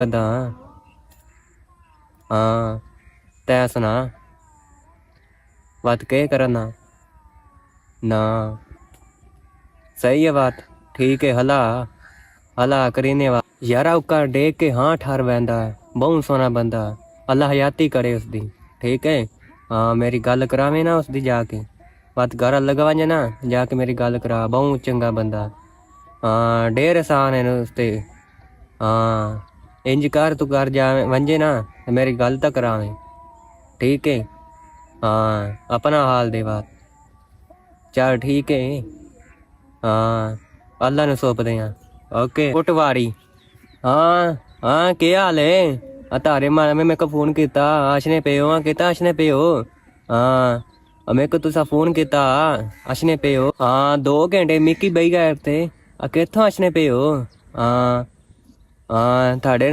बंदा हाँ तै सुना बात के करना ना सही है बात ठीक है हला हला करीने वा यार उका देख के हाँ ठार बंदा बहुत सोना बंदा अल्लाह हयाती करे उसदी ठीक है हाँ मेरी गल करावे ना उसदी जाके बात घर लगवाजे ना जाके मेरी गल करा बहुत चंगा बंदा हाँ ढेर आसान है उसते हाँ इंज कर तू घर जा वंजे ना ते मेरी गल तो करावे ठीक है हाँ अपना हाल दे बात चल ठीक है हाँ अल्लाह ने सौंपदे हैं ओके पटवारी हाँ हाँ क्या हाल है तारे मारा में मेरे को फोन किया आशने पे हो किता आशने पे हो हाँ मेरे को तुसा फोन किया आशने पे हो हाँ 2 घंटे मिकी बही गए थे कित्थों आशने पे हो हाँ हाँ थाड़े